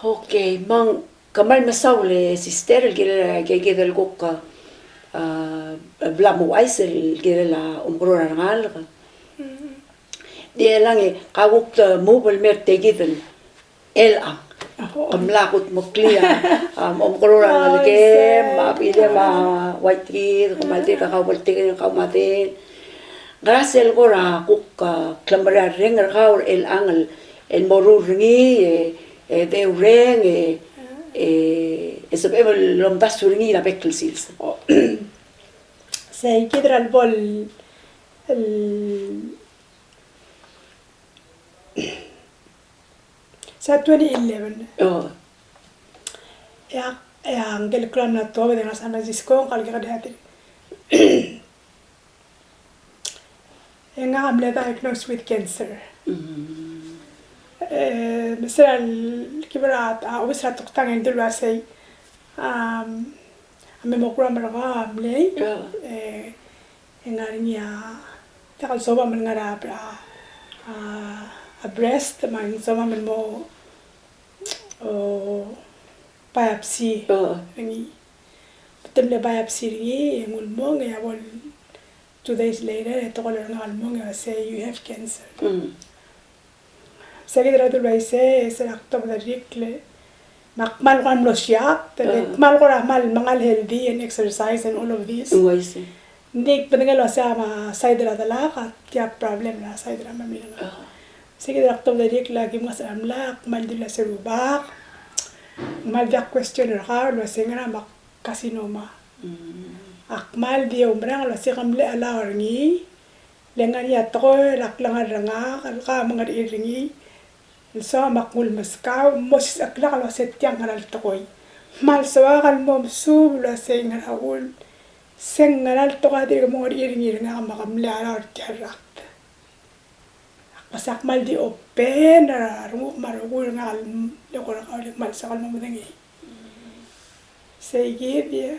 Okei, mang kamal masaule sister gilel kukka blamu aisel gilel umbrona ngalga. Dia langi kaguk mobile mer tegidel elang. Kamlakot muklia umbrona ngalge ma pide ma white kumalti kakawalti kawmatin. Grasel gora kukka klamra ringer kaur elang el morurngi de ureng sabemos lom basuringi la bekelsis. زي كده البول ال سنة 2011 يا انجل كلنا توبة دينا سان فرانسيسكو قال كده هاتي ينعم عملة diagnosed with cancer مثلا الكبرات أو بس هتقطع عند الواسي ممكن مرة ملي إنغارنيا تقل صوبا من غرا breast من صوبا من مو biopsy يعني بتملي biopsy ري يقول مو يا بول 2 days later تقول لنا المو say you have cancer سأجد رادو الرئيسي سأكتب ذلك مقمل قام لوشيات مقمل قرا مال مقال healthy and exercise and all of this نيك بدنا لوسيا ما سايدرا دلاقة كيا problem لا سايدرا ما ميلنا سأجد أكتب ذلك لكن مثلا لا مال دلا سروبا مال ذا question رخار لوسينا ما كاسينوما أكمل دي عمرنا لوسيا لا لا أرني لأن ياتقول لك لعنا رعنا كلها مغر إيرني السوا مقول مسكاو مش أكلها لو ستيان على التقوي مال سوا قال ممسوب ولا سين هقول سين على التقوي دي مغر إيرني رعنا ما قملي على التحرك بس أكمل دي أوبن رمو مرغول نعل لقول قال مال سوا الممدني سيجي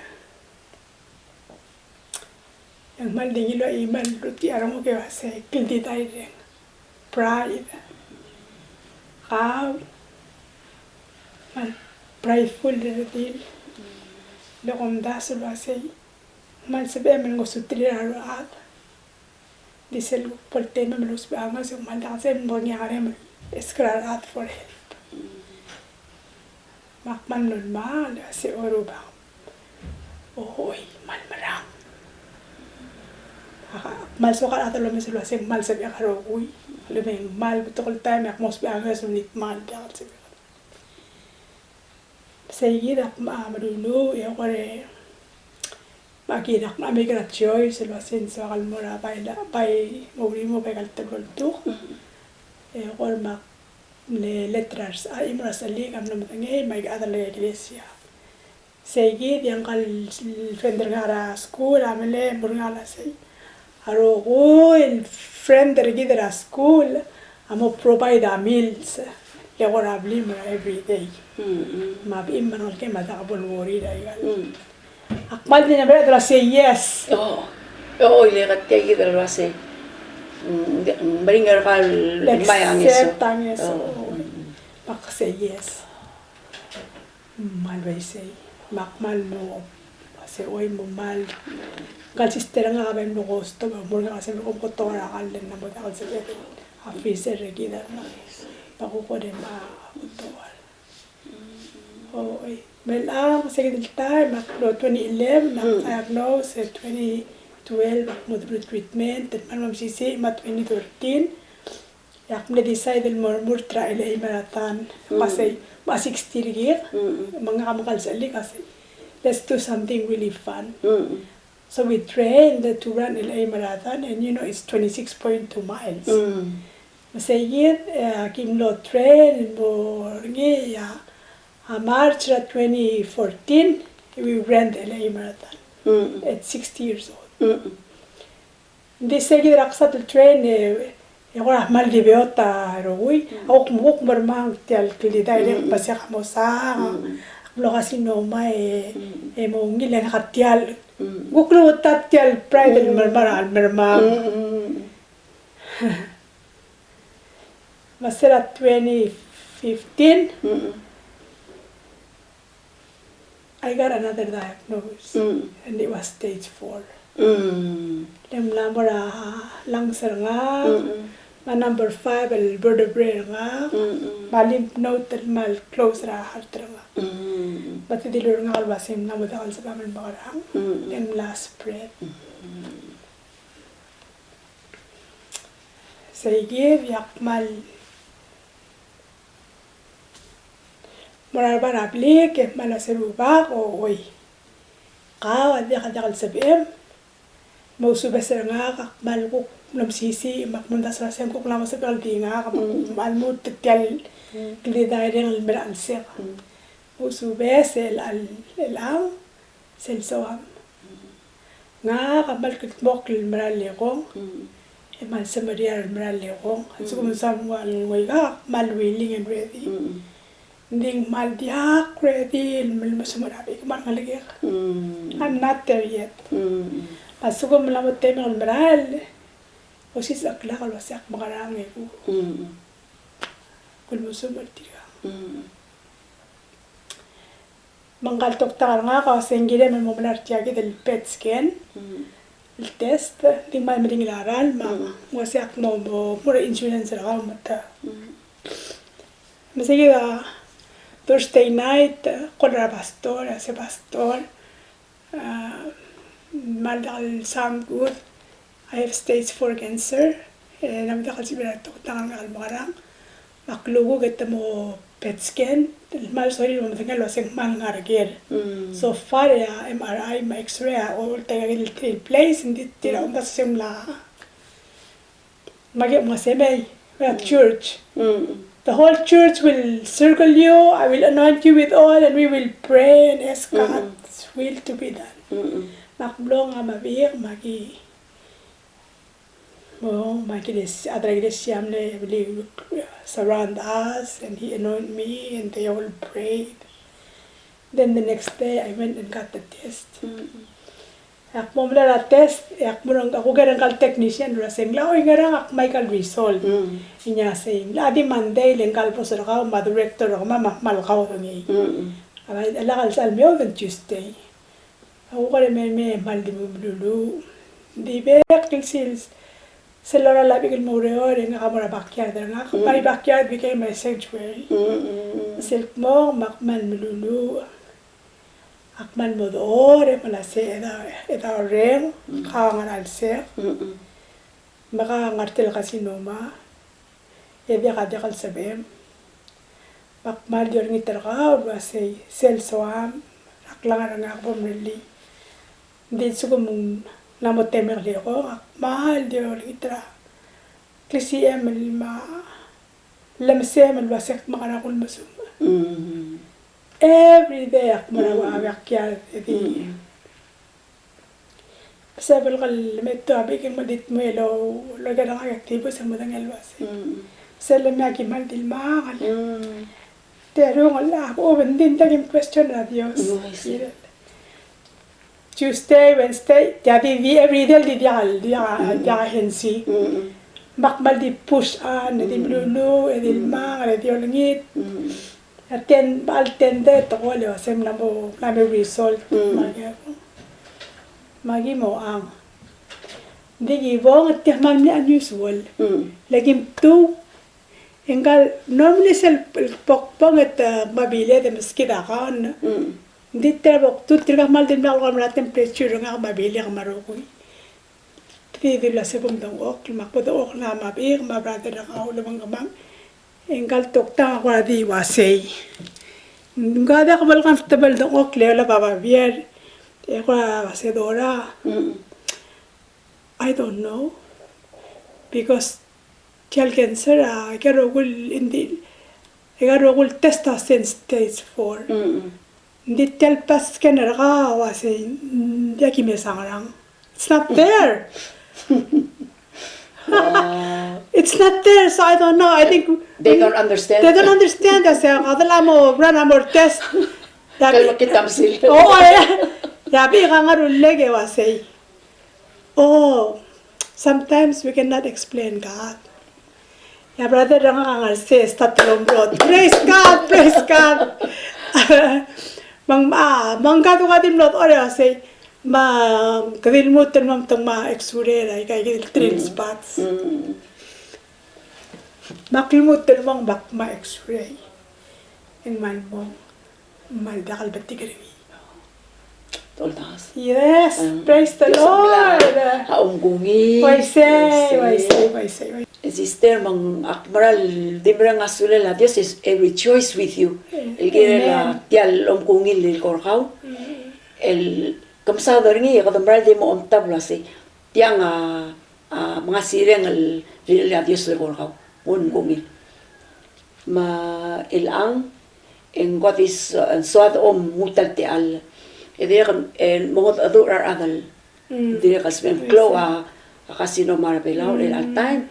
yang mal dingi lo iman ruti aramo ke wase kildi dai reng pride how mal prideful de dil lo kom das lo wase mal sebe men go sutri aro at disel polte men lo sbe ama se mal da se mo ni are men skrar at for help mak man non mal se oro ba oi mal marang mal sokat atau lo mesel wase mal sebe karo ui lo men mal betul time ak mos be angas unit mal biar sebe seguir ak ma dulu ya kore maki dak ma migratioy sel wase so kal mora pai mori mo pe kal tebol tu e kor ma le letras a imra sali kam no mtange mai ada le iglesia seguir yang kal fender ngara school amele burngala sei Aro el friend that get at school, I'm provide a meals. They were a blimmer every day. Ma be man all came at a worry. Akmal didn't ever say yes. Oh, you got take it or say bring her my young Mak say yes. Malway say Makmal no. Say oi mal. Kal sister nga kabem no gusto mo nga kasi ko kotora kalen na mo kal sa officer regida na pako ko din ma kotor oi mela second time no 2011 na diagnose 2012 mo treatment at man mamsisi ma 2013 yak mo decide el murmur tra ele marathon kasi ma 60 year mga kamakal sa kasi let's do something really fun So we trained to run LA Marathon and you know it's 26.2 miles. Masayid kimlo train mo ngi ya March 2014 we ran the LA Marathon at 60 years old. Di sayid raksat el train يقول mal di beota rowi ok muk marmang tial kili dai pasya kamosa lo kasi no mai mo ngi le khatial Guklo tatial pride del marmara al marmam. Masera 2015 I got another diagnosis, and it was stage 4. Lem lamora langser nga, ma number 5 el vertebrae nga, ma lymph node mal close ra heart nga. But the dilur nga kalbasim na muda kal sa paman bakarang, lem last breath. Sige, yakmal. Morar barabli ke mala serubak o oy. Kaw adi kadakal sabim. Mausu beser nga kakmal kuk namsisi makmunda sarasem kuk lama sa kaldi nga malmud tityal kiliday rin almira alsir. Mausu besel al sel sawam. Nga kamal kitmok almira lekong. Eman sa Maria almira lekong. Anso kumusam mo alngoy ka mal willing and ready. Ding mal diak ready malmasumarabi kuman ngaligir. I'm not there yet. Masuk mo lang mo tayo ng almaral. O si sakla ka wasak makarami ko. Kung mo sumarti ka. Mangkaltok ta nga kasi hindi naman mo malartiyagi del PET scan. El test. Di man maling ilaral. Wasak mo mura insurance ra ka mata. Masige Thursday night, kolra pastor, ase pastor. Madal sound good. I have stage 4 cancer. Namdakal si binatok tangan nga almarang. Maklugo kita mo PET scan. Mal sorry mo matingal waseng mal nga ragir. So far MRI, ma X-ray, all tayo in place. Hindi tira umpas simla. Magi mo semay. We're at church. The whole church will circle you. I will anoint you with oil, and we will pray and ask God's will to be done. Makblong nga mabir, magi des other iglesia will surround us, and he anointed me, and they all prayed. Then the next day, I went and got the test. Ak mo mula la test, ak mo nang ako garang kal technician ra sing lao garang ak may kal result. Inya sing la di Monday len kal po sa ka ma director ko ma malkaw ngi. Abay ala kal sal meo den Tuesday. Ako kare me mal di lulu. Di bek sils. Selora labi kal mo reo nga kamera backyard nga. My backyard became my sanctuary. Silk mo makman lulu. Akman mo doon, malase, ito rin, kawangan alse. Maka ngartil kasi noma. Edi kadakal sabim. Makmal diyor ngitar ka, basay, sel soam, aklangan nga ako pamili. Hindi suko mong namotemer li ako, mahal diyor ngitar. Klisi ma lamse, malwasek mga nakul masuma. Every day ako marawa akyat edi. Sabel kal metto abikin madit mo elo lagara ka aktibo sa madang elwas. Sele me aki mal dil ma kal. Pero ngala ako bendin tagim question na Dios. Tuesday, Wednesday, jadi every day dia hensi. Makmal di push an edi lulu edi ma edi olngit. Altende to le wasem na mo result magi mo ang digi bong at man ni unusual lagim tu engal normally sel pokpong at mabile de meskida kan di terbok tu tirga mal din na kamera temperature nga mabile ka marokoy ti la sebum dong ok makpodo ok na mabir mabrate na ka ulo bang gamang enggal tokta ako di wasay. Ngada ako bal comfortable dong okle wala baba bier. Ako wasedora. I don't know. Because child cancer ikarogul hindi ikarogul testa since stage 4. Hindi tel pas scanner ka wasay yaki mesangarang. It's not there. It's not there, so I don't know. I think they don't understand. They don't understand. I say, "Kadala mo run more test." Kalau kita mesti. Oh, yabi kangarul lege wasay. Oh, sometimes we cannot explain God. Ya brother, rangan kangal say, "Start long road." Praise God, praise God. mangkatu-katim lot ora say kadilmutan mam tang exurera kay train spots. Maklimutan mang exuray. En man mo maldakal batigari. Toldas. Yes, praise the Lord. Haunggungi. Why say. Sister, mang akmaral, dimrang asulela, Dios es rejoice with you. El quiere la tial omkungil el korhau. El kamsado ringi kadamral de mo omtablo así. Tiang mga sireng el la Dios el korhau. Omkungil. Ma el ang en what is suad mutal te al. En mga adorar adal. Dire kasmen klo kasino marabelaw el al time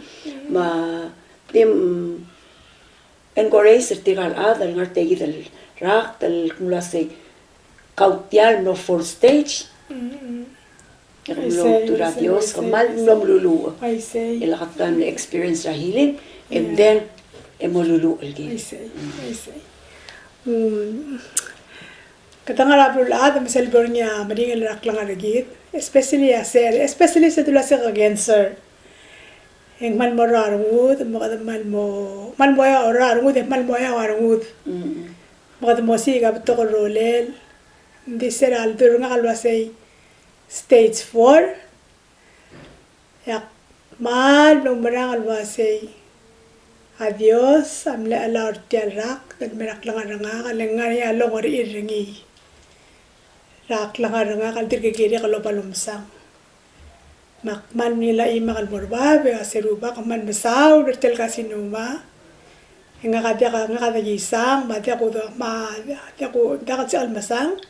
ma tim encourage tigal adal ngartegi del rak del kumlase kautial no for stage lo tura Dios kamal no lulu el hatan experience la healing and then emolulu el I say. Katangara pula misal bornya maringal raklang aragit especially sa tula sa cancer en man mo rarungud man mo ya rarungud man mo ya rarungud mo si ga to rolel diseral durunga kalwasay stage 4 yak mal no marang alwasay adios amle alar tiarak dan merak langar nga kalengar ya longor iringi rak langar nga kaltir kiri kalau palumsang makman nila ima kalborba be aseruba kaman besaw dertel kasinuma nga kada gisang madya ko do madya ko dakat si almasang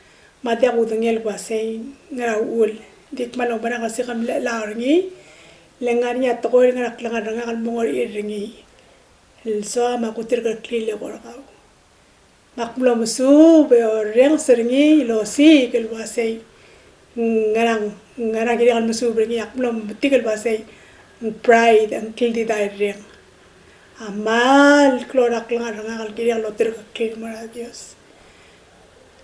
madya ko ngel kwasay ngaraul dik malo bana kasi kam laarngi lengar niya to ko nga langar nga kalmongor iringi so makutir ka klile ko raw makmulo musu be reng seringi lo si kel wasay ngarang kiri kan musu bringi akmulo tikel wasay pride ang kildi dai reng amal klorak langar ngal kiri lo tir ka klil mara Dios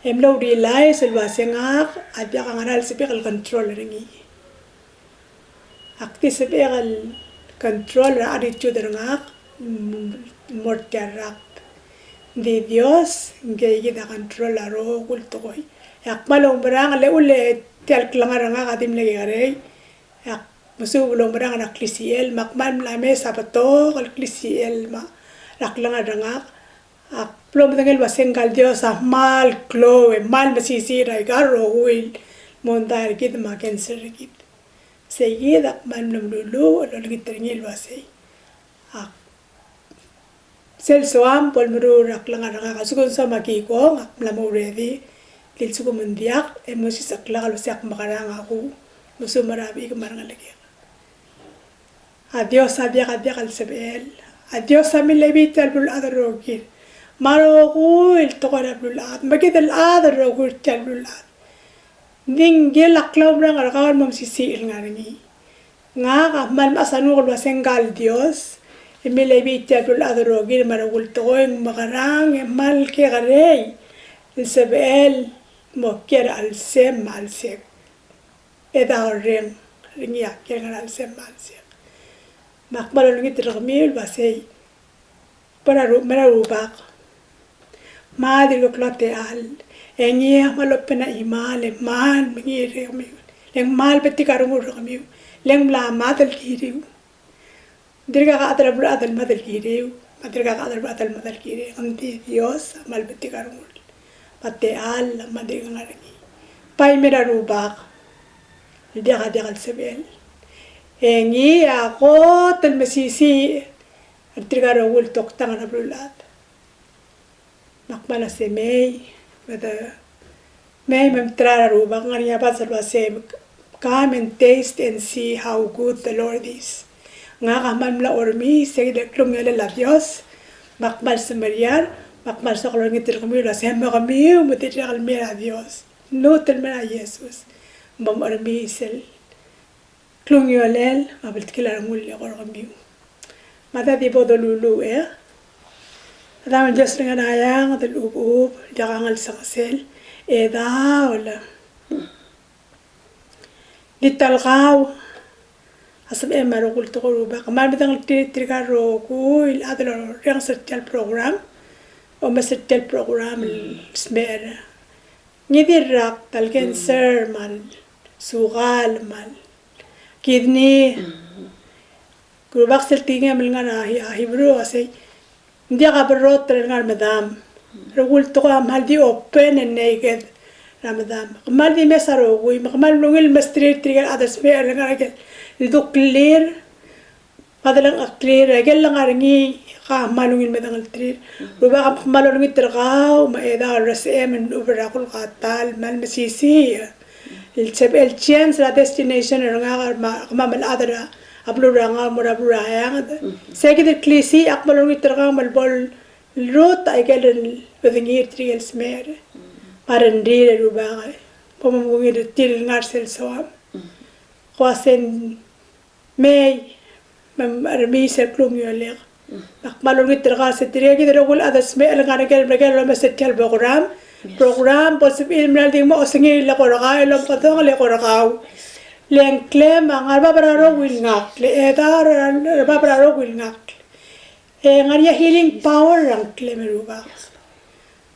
emlo realize el wasay ngak adya ka ngal si pikal control ringi akti si pikal control ra attitude ngak mortiarak de Dios que da control la ro culto hoy yak malong barang le ule tel klangar nga kadim le gare yak musu bulong barang na klisiel makman la mesa pato kal klisiel ma rak langar nga ak plom dengel basengal Dios mal klo mal masisi ra garo wil mondar gid ma cancer gid seguida man numlulu lo gitringil wasay ak sel soam pol muru rak langar nga kasugon sa makiko ngak lamo ready lil sugo mendiak emosi sakla kalau siak makarang aku musu marabi ke marang lagi adios adia al sebel adios amil lebit al bul adar rogir maro il tokora bul ad magid al adar rogir tal bul ad dingel aklaw rang arakawan mom sisi ngaringi nga mal asanu ko sengal Dios emile bitia tul adrogir maragul toeng magarang mal ke garei sebel moker al sem al sek eda reng ringia ke al sem al sek makbal ngi tragmil basei para rubak madri ko klote al enye malopena imale man ngi remi leng mal beti karungur kami leng la madal kiriu dirga ka adal madal kiriu dirga ka adal madal kiriu anti Dios mal beti karungur pate al madri ngarani pai mera rubak dia al sebel engi ako tel mesisi dirga rawul tok tangan ablulat makmana se mei bada mei memtra rubak ngari apa salwase come and taste and see how good the Lord is nga kaman la ormi se de klungele la Dios makmal se mariar makmal sa kolong ngitir kami la se mo kami mutir al mera Dios no tel mera Jesus bam ormi sel klungolel abel kila ngul le kor kami mata di bodo lulu Adam Diyos nga nayang at ub jakangal sa kasel. Wala. Lital kaw. Asam marukul to ko ruba. Kamal bitang trika roku il adalo yang social program. O masertal program smer. Ngidirak tal cancer mal sugal mal kidney. Kurubak sel tinga mal nga hibro asay hindi ka berot nga madam. Rukul to ko mal di open and naked. Ramadan. Kamal di mesaro ko, kamal nungil mastri trigger others me nga agad. Ito clear. Padalang clear. Agad lang aringi ka malungil medang clear. Ruba ka malungil terkaw, maeda RSM and uberakul katal mal masisi. El chance la destination nga kamamal adara ablura nga murabura yang. Second klisi ak malungil terkaw malbol root agad bedengir trigger smer. Parandire ruba pomongir til ngarsel soam kwasen may armi ser klum yoler malon gitraga se tire gidrogul adas me alangana kel bregal lo mesetel program possible imral ding mo osingi la koraga lo patong le koraga len klem angar babraro wil ngak le edar babraro wil ngak ngaria healing power rang klem ruba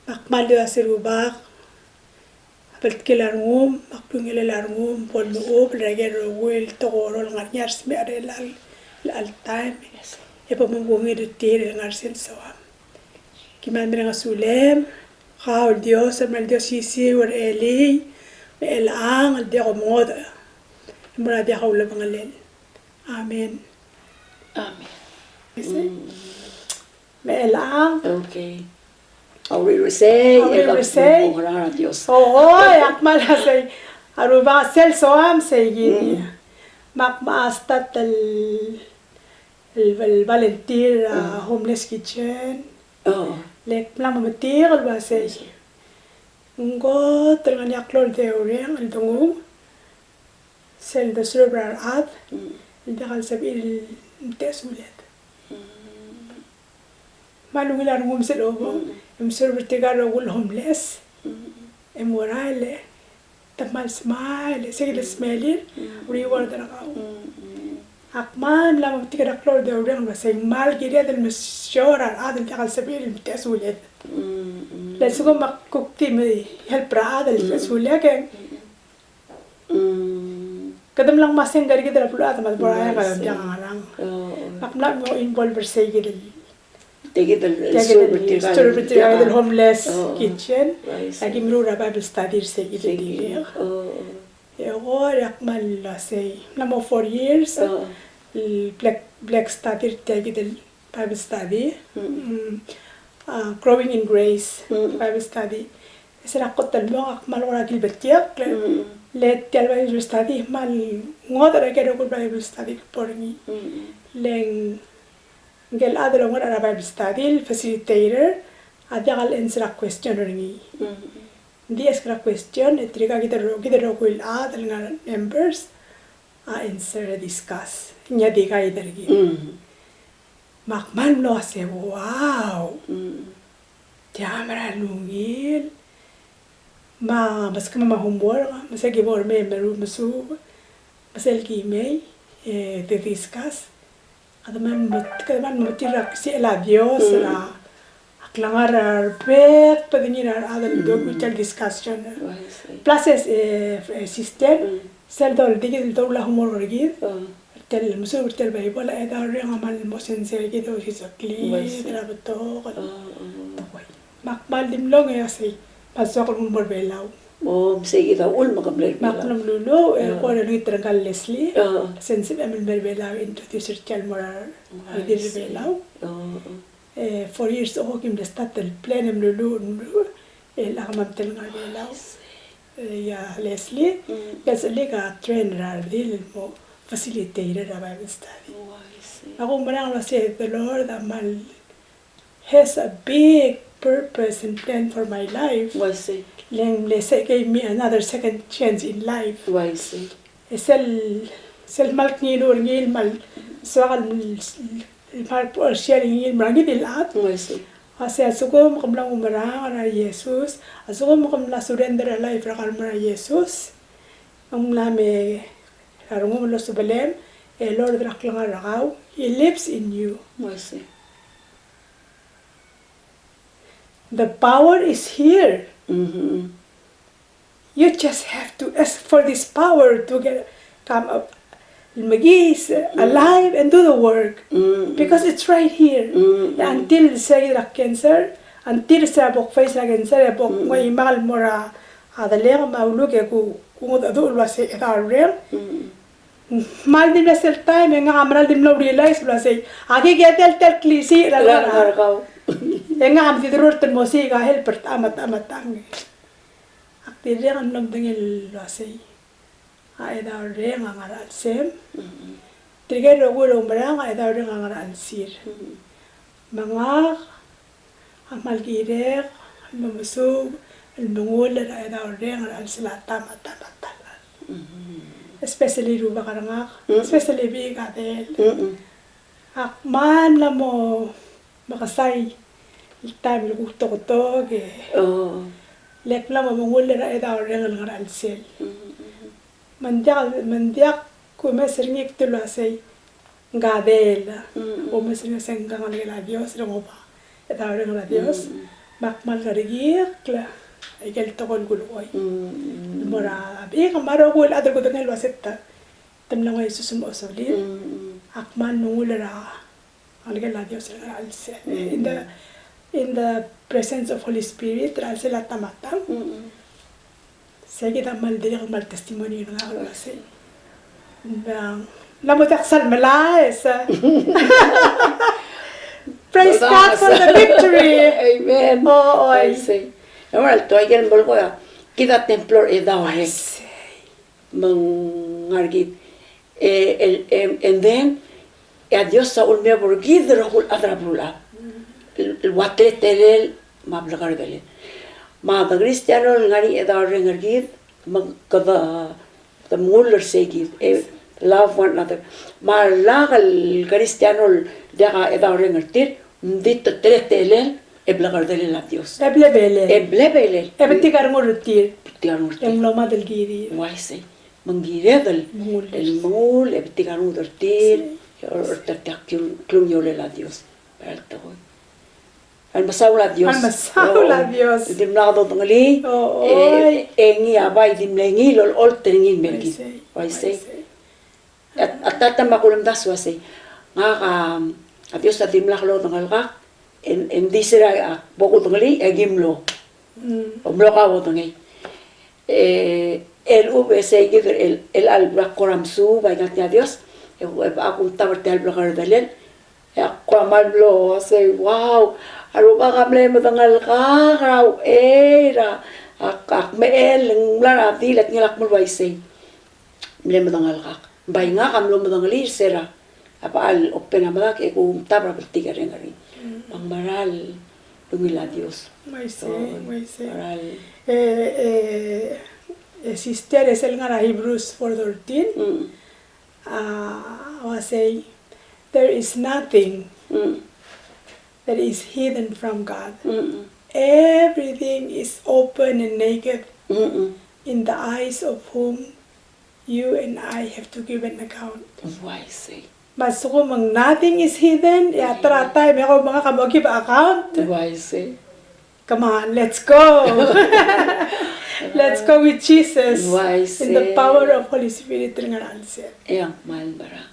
akmal do asiruba Pelkilarngum, makpungilarngum, polnuub, regerowil, togorol, ngarnyar smere al time. Epomungungir tir ngarsel soam. Kiman mereng sulem, kau Dios, mal Dios sisi wer eli, me elang al dia moda. Mura dia kau lebangalel. Amen. Amen. Me elang. Okay. Aurero say, Dios. Akmal say, aruba sel soam say gini. Makmaastat el volunteer homeless kitchen. Lek plam matir al basay. Ngo tergan yaklol teoreng el tungu. Sel de cerebral ad. El dakal sabil tesulet. Malungilar ngum sel obo. Servertigar will homeless. Morale. Tamal smile. Sige smile. Reward na ako. Akman lamang tigarak lord de orang basay mal giri adal masyora adal takal sabil mtasulit. Lalu ko makukti may help ra adal mtasulit kaya. Kadam lang masing gari kita pulo at matboraya kadam jangan orang. Akman mo involve say giri. Take the homeless kitchen. Lagi merura Bible study say gitu. Yakmal say number 4 years. Black study take the Bible study. Growing in Grace Bible study. Saya kot talmo akmal orang gilbetiak. Let Bible study mal ngotor kaya Bible study porni. Leng Gel adalo ngon ara Bible study facilitator adagal answer question ringi. Di askra question etriga kita ro kuil adal ngan members answer discuss. Nya di kai dergi. Makmal no ase wow. Tiamara lungil. Mas kama homework masagi bor member masu masel ki may to discuss. Kadang mutirak si la Dios la aklangar pet padingirar adal documental discussion places system sel dol digil dol la humor rigid tel musul tel Bible eda ring amal mosen se gido hisakli drabato makmal dimlong ya say pasok humor belaw sige daw ul makabler maklam lulu ko na ngi terangkal Leslie sensitive amel berbelaw introducer chal morar dir belaw 4 years old kim start el plan am lulu el amam tel ngal belaw ya Leslie Leslie ka trainer dil mo facilitator of Bible study ako marang lo say the Lord amal has a big purpose and plan for my life. Leng gave me another second chance in life. Sel malk ni lor ngil mal soal mal sharing ngil maragi dilat. Kasi asuko makamlang umarang na Jesus. Asuko makamlang surrender a life rakal mara Jesus. Ang lami harungo mo sa balem. Lord raklang arakaw. He lives in you. I see. The power is here. Mm-hmm. You just have to ask for this power to come up. Magis alive and do the work. Because it's right here. Until say the cancer, until sa bok face la cancer, bok may mahal mo ra adaleng maulog ku kung ado ulwa sa real. Mal din na sel time nga amral din no realize ulwa say agi getel tel klisi la Arakaw. nga am tidrur ten musika helper amat ang. Aktir ang namdengil ulwa say. Ay daw rin ang aral sem. Tigay rogo marang ay daw rin ang aral sir. Mga amalgirek, mamusog, almungul ay daw rin ang aral sila tama. Especially ruba karangak, especially bigatel. Akman na mo makasay. Time lukuto-kuto Oh. Lek na mamungul ay daw rin ang aral sila. Mandiak kumasirngik tulo say gadela o masirngik senggang la Dios rengo ba eta rengo la Dios makmal garigik la ay kel tokol guloy mora abi kamaro gul adar ko tangel wasetta tamlang ay susumo solid akman nungulera algal la Dios rengo alse in the presence of Holy Spirit alse la tamatang saya kita mal diri mal testimoni nga ako kasi. Lamutak malayas. Praise God for the victory. Amen. Oo, I say. Naman to ay bol ko ya. Kita templor daw he. Mangargit. And then Dios sa ulme por gidro hul adrabula. El watetelel mablagar dele. Mga Kristiyano ngani daw ring argit magkada the muller segit love one another. Malagal Kristiyano daga daw ring artit dito tretelen eblagar dele la Dios. Eblebele. Ebetigar mo rutir. Tigar mo. Yung loma del giri. Waise. Manggire del el mul ebetigar mo rutir. Orta klum yole la Dios. Alto. Almasaw la Dios. Almasaw la Dios. Dim na do tangli. Engi abay dim lengi lol ol tengin mergi. Why say? At tata makulam das wase. Nga ka Dios dim la lo tangalka. En disera boko tangli egimlo. Omlo ka wo tangi. El ubse gider el albra koramsu bay ngatya Dios. Aku tabarte albra kardalen. Ako malblo say wow. Aruba kamle matangal ka raw era ak meel nglara dilat ngilak mo waise mle matangal ka bay nga kamlo matangali sera apa al open amadak e kum tabra pertiga rengari ang maral dumila Dios Maise maral sister es el ngara Hebrews 4:13 was say there is nothing that is hidden from God. Everything is open and naked in the eyes of whom you and I have to give an account. Why say? Mas kung nothing is hidden, yatra tayo may ako mga kamagi ba account. Why say? Come on, let's go. Let's go with Jesus. Why say? In the power of Holy Spirit. Ayan, mahal bara.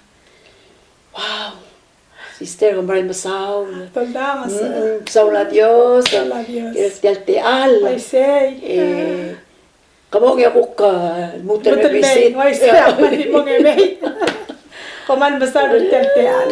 Wow. Sister, kung maraming masaw. Tolda, Saw la Dios. Saw la Dios. Tial tial. I say. Kamu nga ako ka. Mutan na visit. I say. Ako hindi mo nga may. Kuman masaw tial tial.